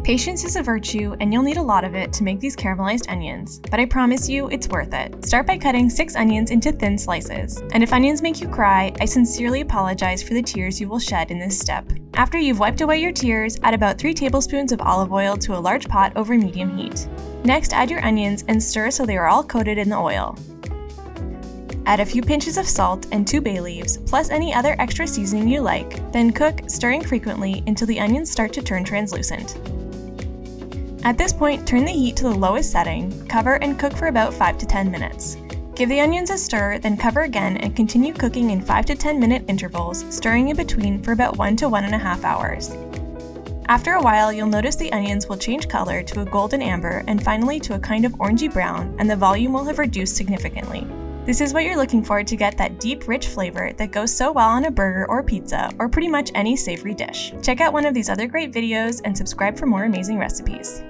Patience is a virtue, and you'll need a lot of it to make these caramelized onions, but I promise you it's worth it. Start by cutting 6 onions into thin slices. And if onions make you cry, I sincerely apologize for the tears you will shed in this step. After you've wiped away your tears, add about 3 tablespoons of olive oil to a large pot over medium heat. Next, add your onions and stir so they are all coated in the oil. Add a few pinches of salt and 2 bay leaves, plus any other extra seasoning you like. Then cook, stirring frequently until the onions start to turn translucent. At this point, turn the heat to the lowest setting, cover and cook for about 5 to 10 minutes. Give the onions a stir, then cover again and continue cooking in 5 to 10 minute intervals, stirring in between for about 1 to 1.5 hours. After a while, you'll notice the onions will change color to a golden amber and finally to a kind of orangey brown, and the volume will have reduced significantly. This is what you're looking for to get that deep, rich flavor that goes so well on a burger or pizza, or pretty much any savory dish. Check out one of these other great videos and subscribe for more amazing recipes.